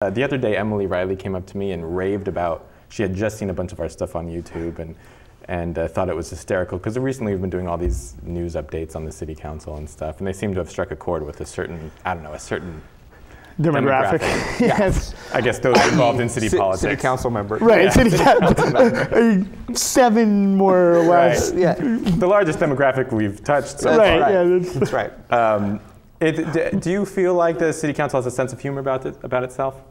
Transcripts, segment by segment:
The other day, Emily Riley came up to me and raved about, she had just seen a bunch of our stuff on YouTube and thought it was hysterical, because recently we've been doing all these news updates on the city council and stuff, and they seem to have struck a chord with a certain, I don't know, a certain demographic. Yes. I guess those involved in city politics. City council member. Right, Yeah. city council. 7 more or less. Right. Yeah. The largest demographic we've touched. So Right, far. yeah. That's right. Do you feel like the city council has a sense of humor about itself?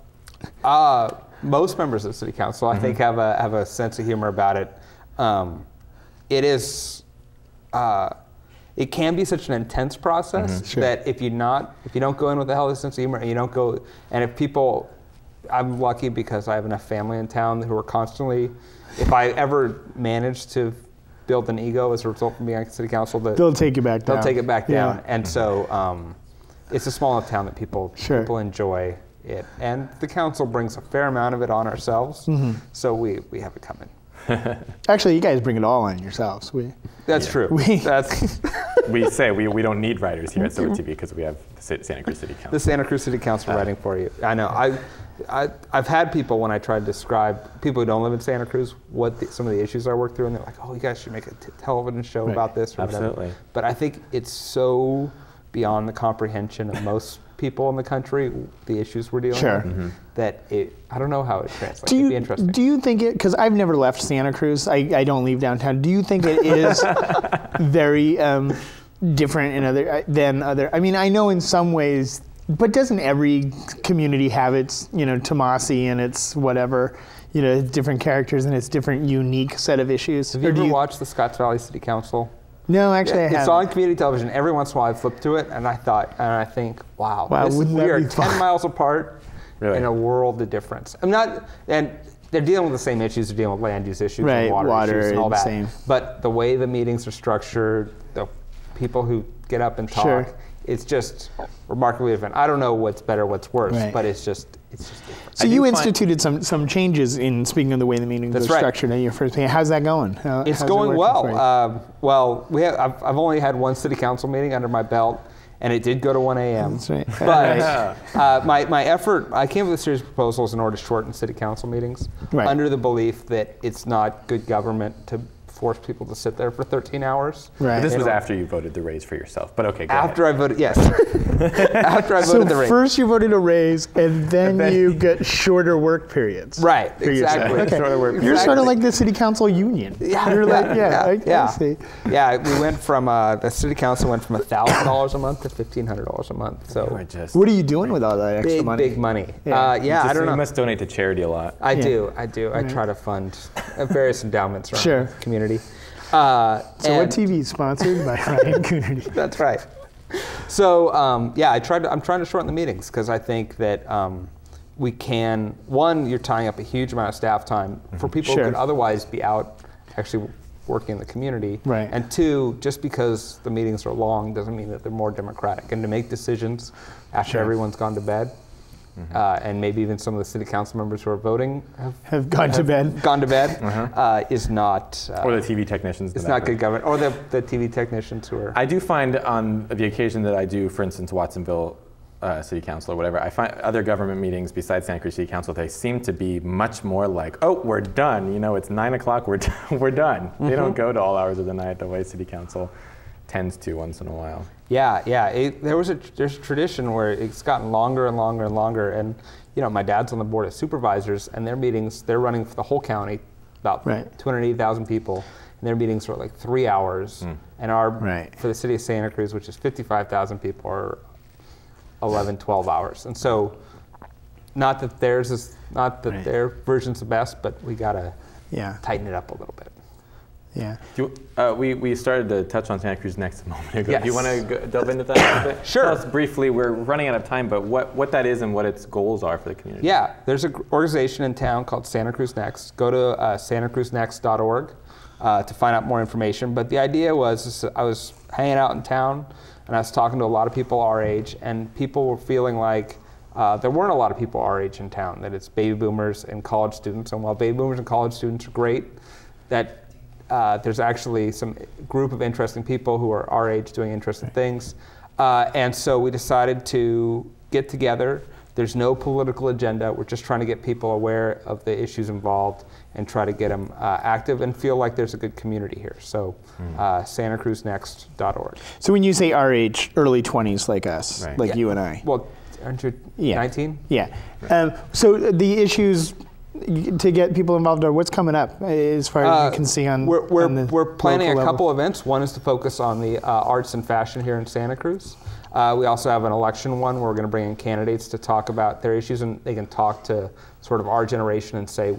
Most members of the city council, I think, have a sense of humor about it. It is. It can be such an intense process that if you don't go in with a healthy sense of humor, and you don't go, and if people, I'm lucky because I have enough family in town who are constantly, if I ever manage to build an ego as a result of being on city council, they'll take you back down. They'll take it back down, and so it's a small enough town that people enjoy it, and the council brings a fair amount of it on ourselves, so we have it coming. Actually, you guys bring it all on yourselves. That's true. We say we don't need writers here at SOA TV because we have the Santa Cruz City Council. The Santa Cruz City Council writing for you. I know. I've had people, when I try to describe, people who don't live in Santa Cruz, what some of the issues I work through, and they're like, oh, you guys should make a television show about this or Absolutely. whatever. But I think it's so beyond the comprehension of most people in the country, the issues we're dealing with, that I don't know how it translates. It'd be interesting. Do you think because I've never left Santa Cruz, I don't leave downtown, do you think it is very different than other, I mean, I know in some ways, but doesn't every community have its, Tomasi and its whatever, different characters and its different unique set of issues? Have you ever watched the Scotts Valley City Council? No, actually, I haven't. It's on community television. Every once in a while, I flip through it, and I think, wow, we are 10 miles apart in a world of difference. I'm not, and they're dealing with the same issues. They're dealing with land use issues, and water issues, and all that. Same. But the way the meetings are structured, the people who get up and talk, it's just remarkably different. I don't know what's better, what's worse, but it's just different. So you instituted some changes in, speaking of the way the meetings are structured in your first meeting. How's that going? It's going well. Well, I've only had one city council meeting under my belt, and it did go to 1 a.m. That's right. But my effort, I came up with a series of proposals in order to shorten city council meetings under the belief that it's not good government to force people to sit there for 13 hours. Right. But this was after you voted the raise for yourself, but okay, go After ahead. I voted, yes. After I voted the raise. So first you voted a raise, and then you get shorter work periods. Right, exactly. Okay. Shorter work You're sort of like the city council union. I see. Yeah, we went from, the city council went from $1,000 a month to $1,500 a month. So what are you doing with all that extra money? Big money. Yeah. I don't know. You must donate to charity a lot. I do. I try to fund various endowments around the community. So what TV is sponsored by Ryan Coonerty? That's right. So I'm trying to shorten the meetings because I think that we can. One, you're tying up a huge amount of staff time for people who could otherwise be out actually working in the community. Right. And two, just because the meetings are long doesn't mean that they're more democratic. And to make decisions after everyone's gone to bed. And maybe even some of the city council members who are voting have gone to bed. Gone to bed is not. Or the TV technicians. It's not good government. Or the TV technicians who are. I do find on the occasion that I do, for instance, Watsonville City Council or whatever, I find other government meetings besides Santa Cruz City Council, they seem to be much more like, oh, we're done. It's 9 o'clock. We're done. They don't go to all hours of the night the way City Council tends to once in a while. Yeah. There's a tradition where it's gotten longer and longer and longer. And my dad's on the board of supervisors, and their meetings, they're running for the whole county, about 280,000 people, and their meetings are like 3 hours. And our for the city of Santa Cruz, which is 55,000 people, are 11, 12 hours. And so, not that their version's the best, but we gotta tighten it up a little bit. Yeah. We started to touch on Santa Cruz Next a moment ago. Yes. Do you want to delve into that a little bit? Sure. Tell us briefly, we're running out of time, but what that is and what its goals are for the community. Yeah, there's an organization in town called Santa Cruz Next. Go to santacruznext.org to find out more information. But the idea was I was hanging out in town, and I was talking to a lot of people our age, and people were feeling like there weren't a lot of people our age in town, that it's baby boomers and college students. And while baby boomers and college students are great, that there's actually some group of interesting people who are our age doing interesting things. And so we decided to get together. There's no political agenda. We're just trying to get people aware of the issues involved and try to get them active and feel like there's a good community here. So SantaCruzNext.org. So when you say our age, early 20s like us, right. like you and I. Well, aren't you 19? Yeah. So the issues to get people involved are what's coming up as far as you can see on We're planning a local couple events. One is to focus on the arts and fashion here in Santa Cruz. We also have an election one where we're going to bring in candidates to talk about their issues, and they can talk to sort of our generation and say,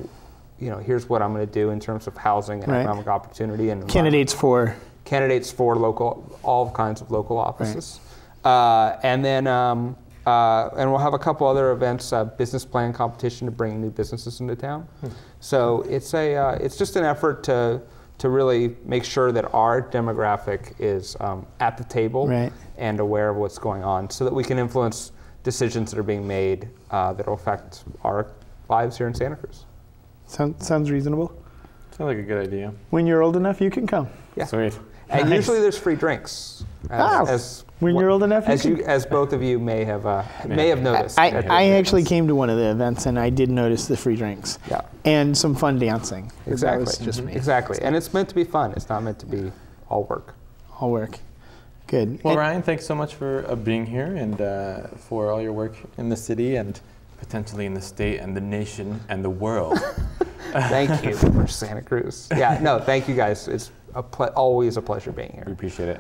you know, here's what I'm going to do in terms of housing and economic opportunity. And candidates for local, all kinds of local offices. And then and we'll have a couple other events, business plan competition to bring new businesses into town. So it's just an effort to really make sure that our demographic is at the table and aware of what's going on, so that we can influence decisions that are being made that will affect our lives here in Santa Cruz. Sounds reasonable. Sounds like a good idea. When you're old enough, you can come. Yeah. Sweet. And usually there's free drinks. When you're old enough, as both of you may have noticed. I actually came to one of the events and I did notice the free drinks. Yeah. And some fun dancing. Exactly. That was just me. Exactly. And it's meant to be fun. It's not meant to be all work. All work. Good. Well, Ryan, thanks so much for being here and for all your work in the city and potentially in the state and the nation and the world. Thank you for Santa Cruz. Yeah, no, thank you guys. It's always a pleasure being here. We appreciate it.